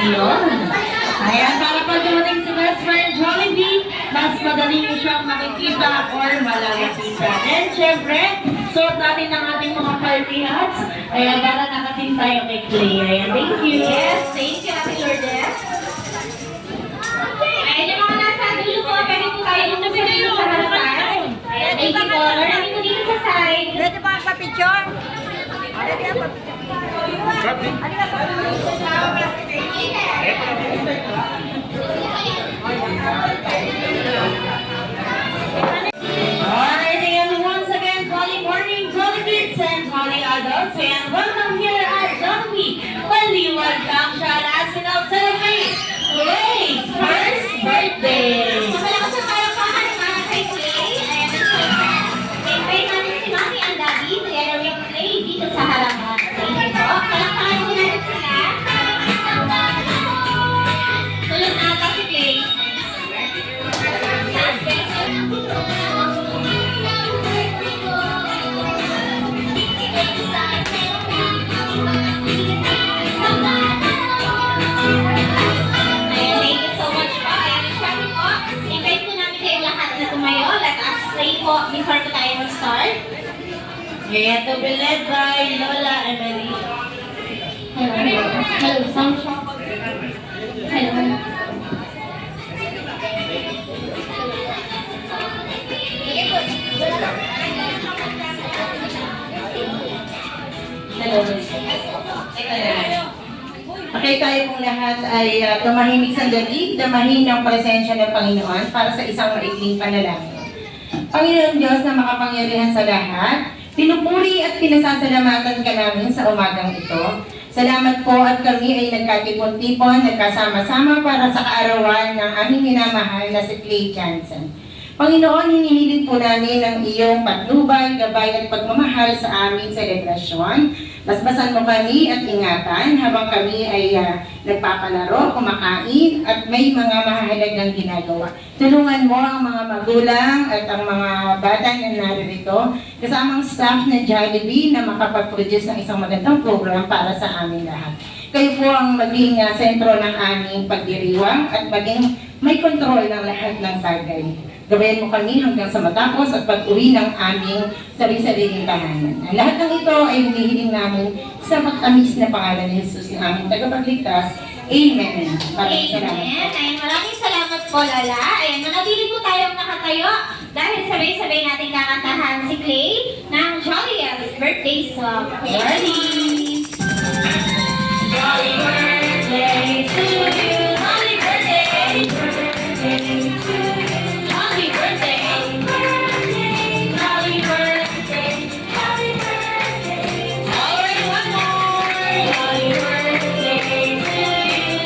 Yun. Ayan, para pag dumating si best friend Jollibee, mas madali mo siyang makikita or malalapitan. And syempre, suot natin ng ating mga party hats. Ayan, para nakating tayo kay Clay. Ayan, thank you. Yes, thank you, Ate Lourdes. Ayan yung mga nasa dulo po, pwede po tayo dito sa harapan. Ayan, thank you po. Lord, dito dito sa side. Pwede ba ang papicture? Pwede ang papicture. Alright, and once again, Jolly Morning, Jolly Kids, and Jolly Adults, and welcome here at Jollibee. Paliwag kang siya as we now celebrate Clay's first birthday. Malakas ang palakpakan ng mga kay Clay. Ayan, invite natin si Mami and Daddy. Together with Clay dito sa harapan. Thank you po. Palakpakan po natin sila. Tulog na ata si Clay. Thank you so much po. Ayan, syempre po, invite po namin kayo lahat na tumayo. Let us pray po before po tayo mag-start. Ayan, to be led by Lola Emily. Hello. Hello, sound shop. Hello. Hello. Okay, tayo pong lahat ay tumahimik sandali, damahin ang presensya ng Panginoon para sa isang maikling panalangin. Panginoon Diyos na makapangyarihan sa lahat, pinupuri at pinasasalamatan ka namin sa umagang ito. Salamat po at kami ay nagkatipon-tipon, nagkasama-sama para sa kaarawan ng aming minamahal na si Clay Johnson. Panginoon, hinihiling po namin ang iyong patnubay, gabay at pagmamahal sa aming selebrasyon. Basbasan mo kami at ingatan habang kami ay nagpapalaro, kumakain at may mga mahalagang ginagawa. Tulungan mo ang mga magulang at ang mga bata na naririto kasamang staff ng Jollibee na makapag-produce ng isang magandang program para sa amin lahat. Kayo po ang maging sentro ng aming pagdiriwang at maging may kontrol ng lahat ng bagay. Gabayan mo kami hanggang sa matapos at pag-uwi ng aming sarili-sariling tahanan. Ang lahat ng ito ay hinihiling namin sa matamis na pangalan ni Jesus na aming tagapagligtas. Amen. Maraming salamat. Ayan, maraming salamat po, Lola. Ayan, manatili po tayong nakatayo dahil sabay-sabay natin kakantahan si Clay ng Jolly's birthday song. Ready? Jolly birthday to you. Jolly birthday. Birthday to you. Jolly birthday. Jolly birthday. Jolly birthday. Alright, one more. Jolly birthday to you.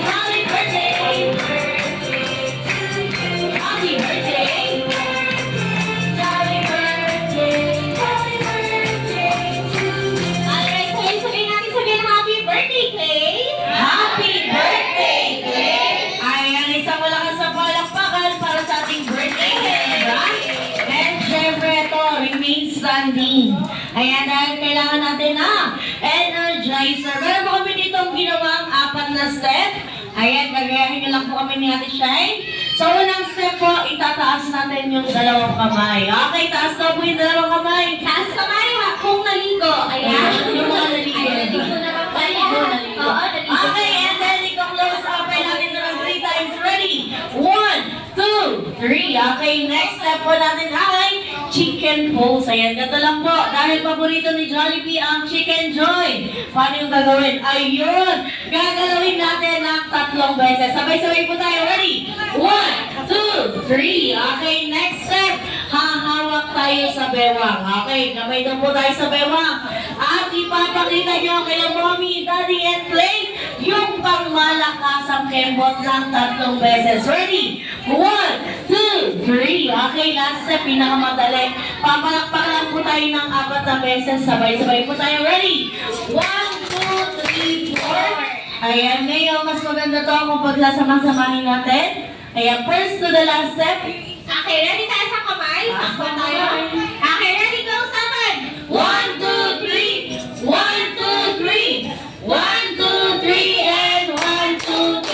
Jolly birthday. Jolly birthday. Jolly birthday. Jolly birthday to you. Alright, sabay-sabay natin sabihin ng happy birthday, Clay. Happy birthday, Clay! Ayan, isang malakas sa palakpakan para sa ating birthday, diba? And syempre ito, remain standing. Ayan, dahil kailangan natin na energizer. Meron po kami dito ang ginawang 4 na step. Ayan, gagayahin nyo lang po kami ni Ate Shine. So, unang step po, itataas natin yung 2 kamay. Okay, taas na po yung 2 kamay. Taas kamay ha, kung naligo. Ayan. Yung mga naligo. Naligo na ba? Naligo, naligo. Oo, naligo. Okay, and then i-close up natin ito ng 3 times. Ready? 1, 2, 3. Okay, next step po natin ay chicken pose. Ayan, gato lang po. Dahil paborito ni Jollibee ang chicken joy. Paano yung gagawin? Ayun! Gagalawin natin ng 3 beses. Sabay-sabay po tayo. Ready? 1, 2, 3. Okay, next step. Hahawak tayo sa bewang. Okay, kamay na po tayo sa bewang. At ipapakita nyo kay Mommy, Daddy, and Clay yung pangmalakasang kembot ng 3 beses. Ready? 1, 2, 3. Okay, last step, pinakamadali. Papalakpakan po tayo ng 4 na beses. Sabay-sabay po tayo. Ready? 1, 2, 3, 4. Ayan, ngayon, mas maganda to kung paglasama-samahin natin. Ayan, first to the last step. Okay, ready tayo sa kamay? Sakto tayo. Okay, ready, close naman. 1, 2, 3. 1, 2, 3. 1, 2, 3, and 1, 2, 3.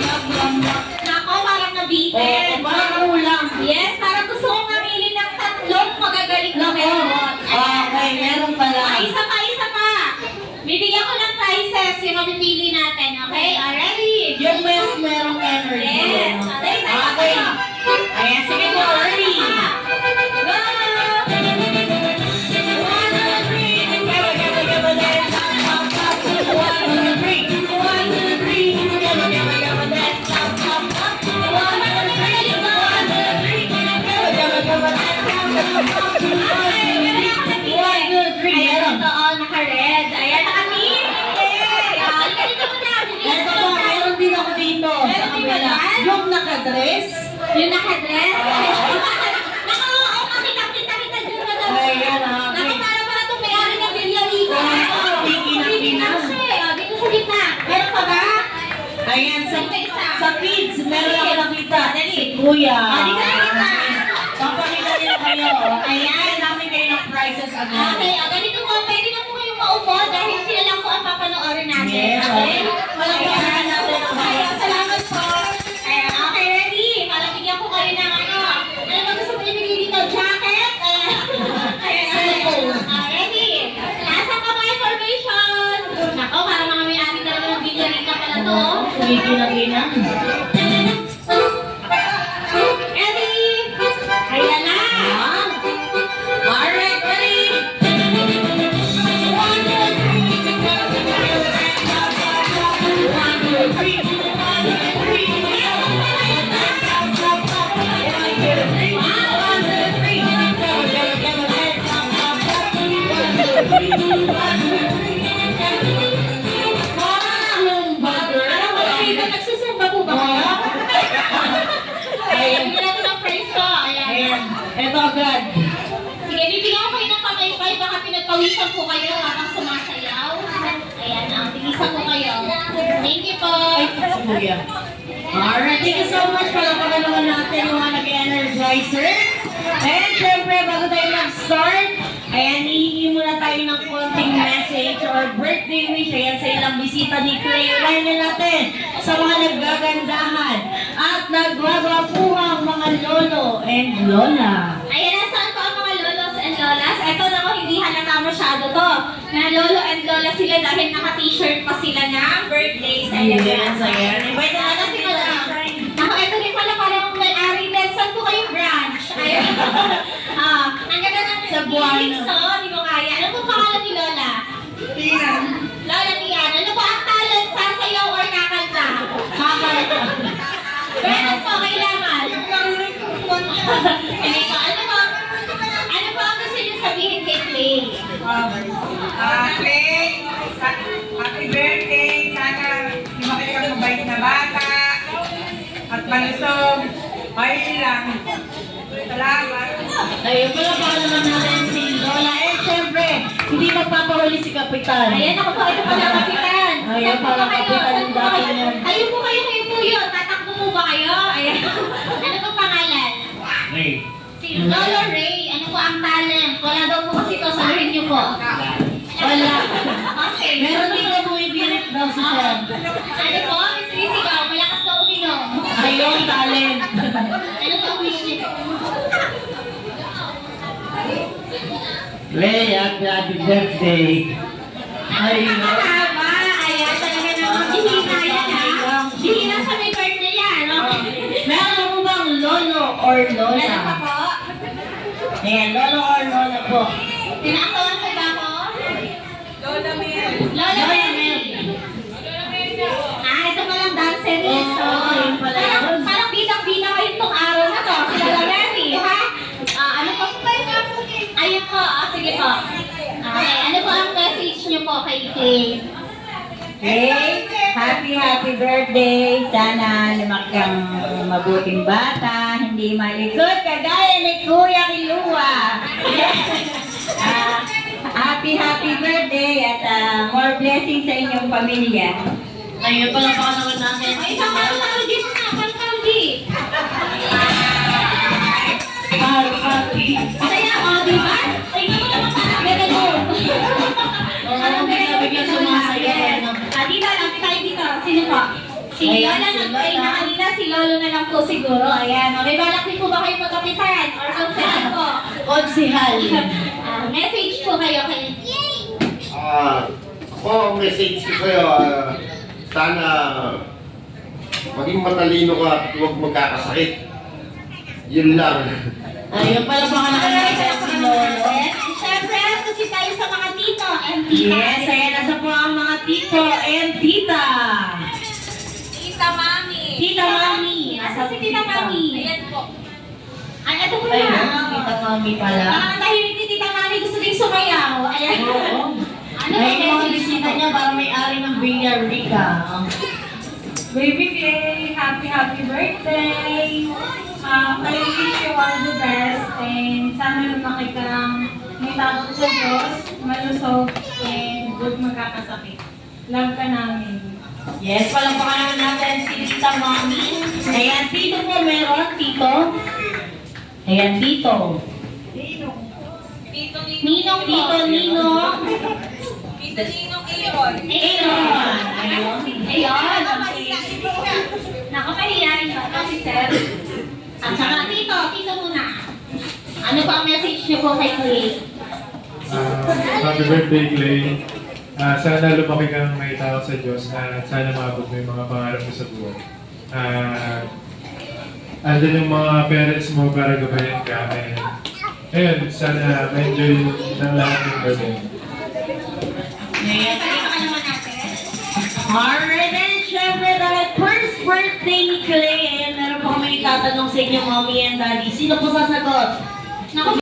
Nako, parang nabitin. Parang ulang. Yes, parang gusto kong mamili ng tatlong magagaling na meron. Okay, meron pala. Isa pa. Bibigyan ko ng prizes yung mapipili natin, okay? Ready? Yung merong energy. Yes. ano? Okay. Ayan, sige po, early. Go! Ayan, totoo, naka-red. Ayan, naka-pink. Yay! Ganito mo na. Bilis Ito ko po, lang. meron din ako dito. Meron Sa din ba kabila. yan? Yung nakadress. Yung naka-dress. Nako, kita dyan na daw. Ayan, Nako, okay. para itong may-ari ng Villarito. Kinang-kinang. siya eh. Dito sa gitna. Meron pa ba? Ayan, sa kids, meron ako nakita. Dali. Si Kuya. Dali ka nakita. Papakita nila kayo. Ayan, namin kayo ng prizes agad. Okay, ganito po. Pwede na po kayong maupo dahil sila lang po ang papanoorin natin. Yes, Okay? Walang kailangan natin ang Okay, salamat po. Ayan, okay, ready? Malabigyan ko kayo ng ano. Ano ba gusto mo ibigay dito? Jacket? Ayan. Ready? Nasa kamay formation. Nako, para mga may-ari talaga ng Villarita pala to. Sige, kinang-kinang. Ready? Ayan na. Alright, ready? Ano ba dito? Nagsusumba po ba kayo? Ayan, bigyan natin ng praise ko. Ayan. Ayan, eto agad. Sige, bibigyan ko kayo ng pamaypay. Baka pinagpawisan po kayo habang sumasayaw. Ayan, bilisan ko kayo. Thank you po. Ay, si Kuya. Alright, thank you so much. Palapakan naman natin yung mga nag-energizer. And syempre, bago tayo mag-start, ayan, hihingi muna tayo ng konting message or birthday wish. Ayan, sa ilang bisita ni Clay. Ulahin na natin sa mga naggagandahan at nagwawapuhang mga lolo and lola. Ayan, nasaan po ang mga lolos and lolas? Ito na ko, hindi halata masyado to. Na lolo and lola sila dahil naka-t-shirt pa sila ng birthday Yes, celebration. ayan. Invite na Ano natin si sila. Madam? Ako, ito rin pala parang may-ari din. Saan po kayong branch? Ayun. Ang ganda ng Sa Buhay lyrics, oh. Hindi mo kaya. Ano po pangalan ni Lola? Lola Tian. Ano po ang talent sa sayaw or kakanta? Kakanta. Meron po, kailangan. Hindi po. Ano po ang gusto niyo sabihin kay Clay? Clay, happy birthday. Sana lumaki kang mabait na bata. At malusog. Ayun lang. Salamat. Ayun, pala naman natin si Lola. Eh, syempre, hindi magpapahuli si Kapitan. Ayan, ako po. Ito pala, kapitan. Ayan, Saan po parang kayo? kapitan Saan yung po kayo? dati niyan. Kayo po yun. Tatakbo po ba kayo? Ayan. Ano po pangalan? Ray. Si Lolo Ray. Ano po ang talent? Wala daw po kasi ito. Sabihin niyo po. Wala. Okay. Meron din na bumibirit daw si Sam. Ano po? Miss Lizzie daw. Malakas daw uminom. Ayun, talent. Ano po ang wish niyo? Ray, happy birthday. Ayun. Mahaba. Ayan, talaga naman. Bihira yan, ha? Bihira sa may birthday yan. Okay. Meron mo bang lolo or Meron pa lola? po? Ayan, lolo or lola po. Tinakawan ko ba ako kay Clay. Hey, happy birthday. Sana lumaki kang mabuting bata, hindi malikot kagaya ni Kuya Kilua. Happy birthday at more blessings sa inyong pamilya. Ayun pala pa naman natin. Ay, isang Palkaldi mo na, Palkaldi. Kaya, di ba? Ay, ikaw naman parang gano'n. Oo, bigla sumasaya. Dito lang, tayo dito. Sino po? Si Lola na, ay nakalina, si Lolo na lang po siguro. Ayan, may balak din po ba kayo magkapitan? Or konsehan po? Odsihal. Message po kayo kay... Ako ang message ko sa'yo, sana maging matalino ka at huwag magkakasakit. Yun lang. Ayun pala pa naman si Lolo. Siyempre, kasi tayo sa mga tito and tita. Yes, ayan na sa po ang mga tito and tita. Tita Mami. Tita Mami. Asa si Tita Mami? Ayan po. Ay, ito po Ayun, na. tita Mami pala. Nakakatahimik ni Tita Mami, gusto din sumayaw. Ayan. Oo. Ano Ay, ba yung mga message bisita mo? niya, parang may-ari ng Villar Rica. Baby Clay, happy birthday! I wish you all the best and sana lumaki kang may takot sa Diyos, malusog, and huwag magkakasakit. Love ka namin. Yes, palakpakan naman natin si Tita Mami. Ayan, tito po meron, tito. Ayan, tito. Ninong po. Tito Ninong. Tito Ninong Aaron. Aaron. Ayun. Ayun. Nakapahiyain ba ito si Sir? At saka tito muna. Ano pa ang message niyo po kay Clay? Happy birthday, Clay. Sana lumaki kang may tao sa Diyos at sana maabot mo yung mga pangarap mo sa buhay. Andun yung mga parents mo para gabayan ka. And, ayun, sana ma-enjoy ng lahat ng birthday. Ayan. Palito ka naman natin. Alright, and syempre dahil first birthday ni Clay, and meron po kami itatanong sa inyo, Mommy and Daddy. Sino po sasagot? Naku,